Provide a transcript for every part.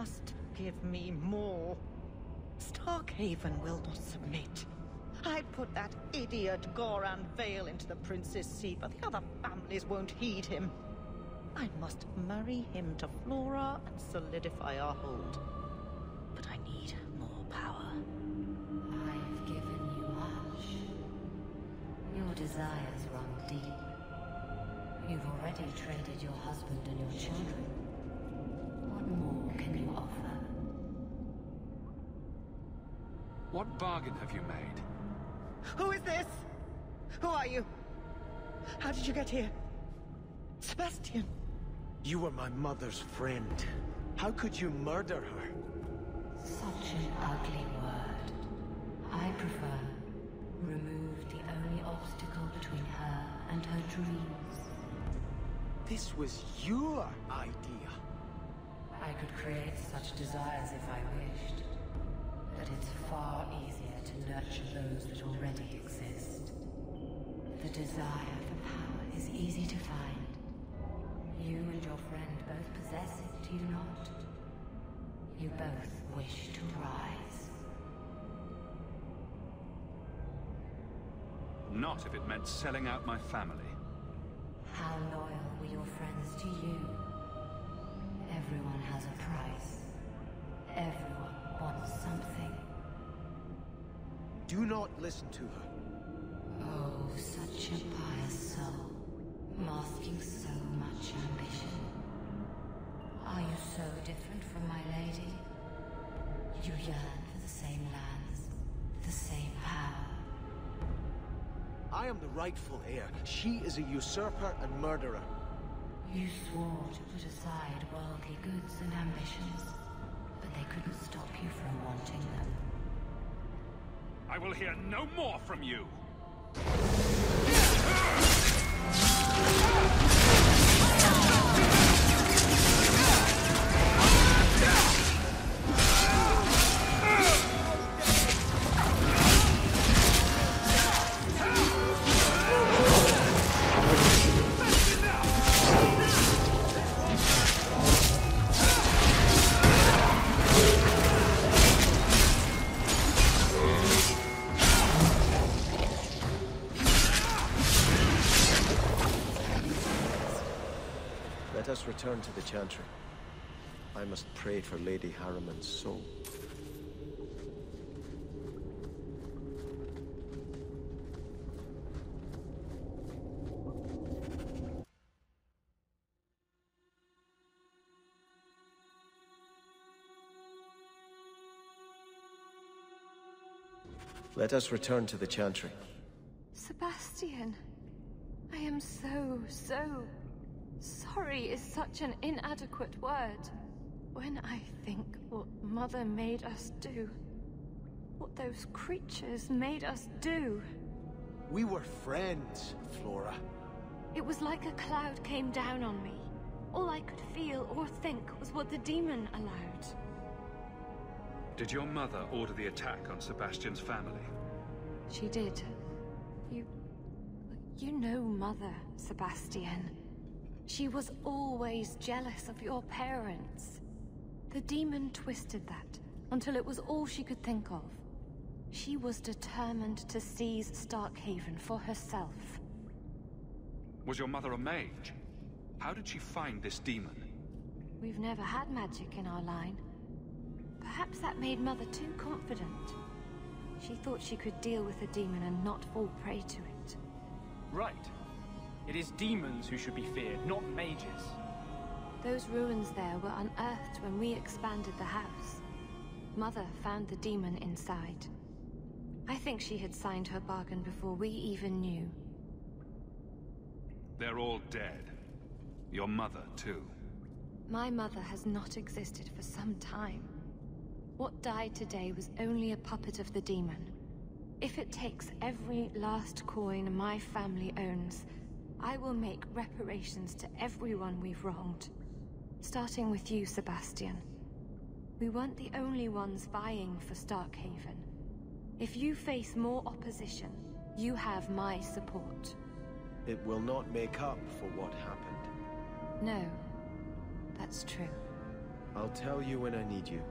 must give me more. Starkhaven will not submit. I put that idiot Goran Vale into the Prince's seat, but the other families won't heed him. I must marry him to Flora and solidify our hold. But I need more power. I've given you much. Your desires run deep. You've already traded your husband and your children. What more can you offer? What bargain have you made? Who is this? Who are you? How did you get here? Sebastian. You were my mother's friend. How could you murder her? Such an ugly word. I prefer remove the only obstacle between her and her dreams. This was your idea. I could create such desires if I wished, but it's far easier to nurture those that already exist. The desire for power is easy to find. You and your friend both possess it, do you not? You both wish to rise. Not if it meant selling out my family. How loyal were your friends to you? Everyone has a price. Everyone wants something. Do not listen to her. Oh, such a pious soul, masking so much ambition. Are you so different from my lady? You yearn for the same lands, the same power. I am the rightful heir. She is a usurper and murderer. You swore to put aside worldly goods and ambitions, but they couldn't stop you from wanting them. I will hear no more from you! Let us return to the Chantry. I must pray for Lady Harriman's soul. Let us return to the Chantry. Sebastian, I am so sorry is such an inadequate word. When I think what Mother made us do, what those creatures made us do. We were friends, Flora. It was like a cloud came down on me. All I could feel or think was what the demon allowed. Did your mother order the attack on Sebastian's family? She did. You know Mother, Sebastian. She was always jealous of your parents. The demon twisted that until it was all she could think of. She was determined to seize Starkhaven for herself. Was your mother a mage? How did she find this demon? We've never had magic in our line. Perhaps that made Mother too confident. She thought she could deal with the demon and not fall prey to it. Right. It is demons who should be feared, not mages. Those ruins there were unearthed when we expanded the house. Mother found the demon inside. I think she had signed her bargain before we even knew. They're all dead. Your mother, too. My mother has not existed for some time. What died today was only a puppet of the demon. If it takes every last coin my family owns, I will make reparations to everyone we've wronged. Starting with you, Sebastian. We weren't the only ones vying for Starkhaven. If you face more opposition, you have my support. It will not make up for what happened. No, that's true. I'll tell you when I need you.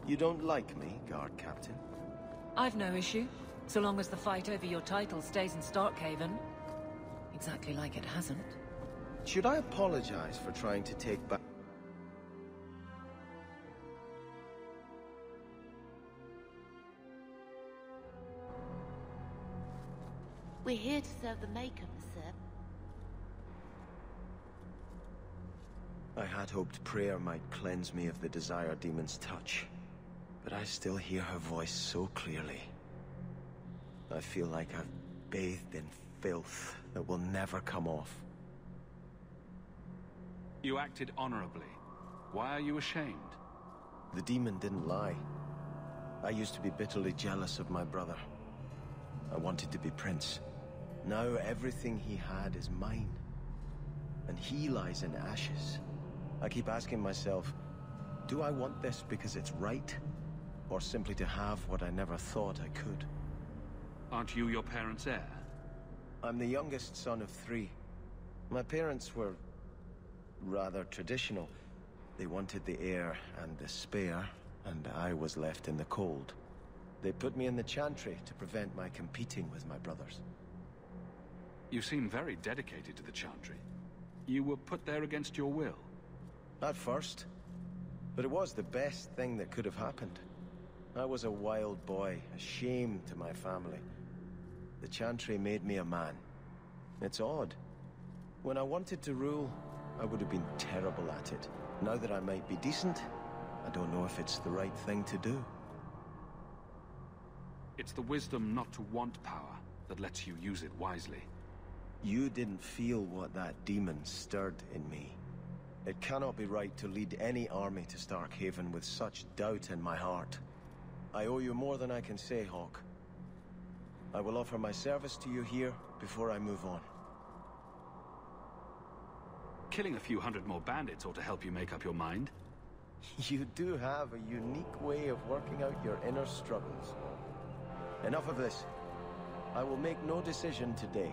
You don't like me, Guard Captain? I've no issue, so long as the fight over your title stays in Starkhaven. Exactly like it hasn't. Should I apologize for trying to take back... We're here to serve the Maker, sir. I had hoped prayer might cleanse me of the Desire Demon's touch, but I still hear her voice so clearly. I feel like I've bathed in filth that will never come off. You acted honorably. Why are you ashamed? The demon didn't lie. I used to be bitterly jealous of my brother. I wanted to be prince. Now everything he had is mine. And he lies in ashes. I keep asking myself, do I want this because it's right? Or simply to have what I never thought I could? Aren't you your parents' heir? I'm the youngest son of 3. My parents were rather traditional. They wanted the heir and the spare, and I was left in the cold. They put me in the Chantry to prevent my competing with my brothers. You seem very dedicated to the Chantry. You were put there against your will. At first. But it was the best thing that could have happened. I was a wild boy, a shame to my family. The Chantry made me a man. It's odd. When I wanted to rule, I would have been terrible at it. Now that I might be decent, I don't know if it's the right thing to do. It's the wisdom not to want power that lets you use it wisely. You didn't feel what that demon stirred in me. It cannot be right to lead any army to Starkhaven with such doubt in my heart. I owe you more than I can say, Hawk. I will offer my service to you here before I move on. Killing a few hundred more bandits ought to help you make up your mind. You do have a unique way of working out your inner struggles. Enough of this. I will make no decision today.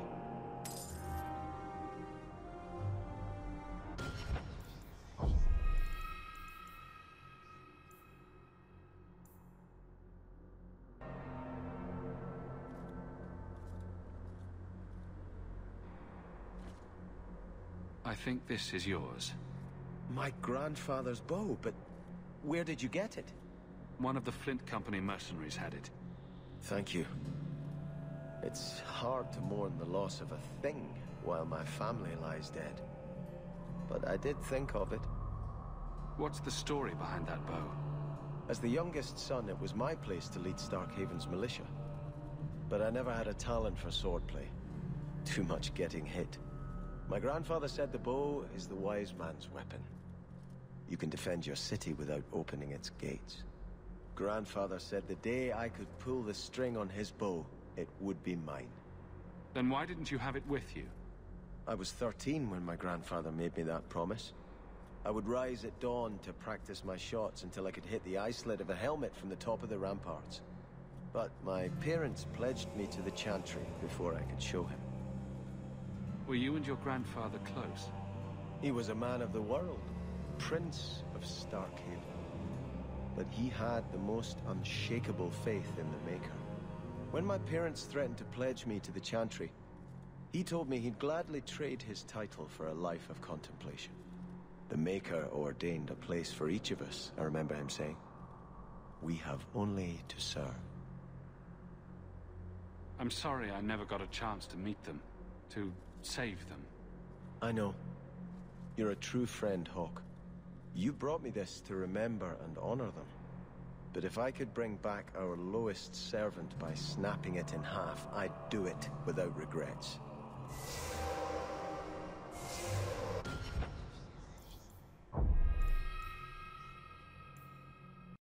I think this is yours. My grandfather's bow, but where did you get it? One of the Flint Company mercenaries had it. Thank you. It's hard to mourn the loss of a thing while my family lies dead. But I did think of it. What's the story behind that bow? As the youngest son, it was my place to lead Starkhaven's militia. But I never had a talent for swordplay. Too much getting hit. My grandfather said the bow is the wise man's weapon. You can defend your city without opening its gates. Grandfather said the day I could pull the string on his bow, it would be mine. Then why didn't you have it with you? I was 13 when my grandfather made me that promise. I would rise at dawn to practice my shots until I could hit the eye slit of a helmet from the top of the ramparts. But my parents pledged me to the Chantry before I could show him. Were you and your grandfather close? He was a man of the world, Prince of Starkhaven. But he had the most unshakable faith in the Maker. When my parents threatened to pledge me to the Chantry, he told me he'd gladly trade his title for a life of contemplation. The Maker ordained a place for each of us, I remember him saying. We have only to serve. I'm sorry I never got a chance to meet them, to save them. I know. You're a true friend, Hawk. You brought me this to remember and honor them. But if I could bring back our lowest servant by snapping it in half, I'd do it without regrets.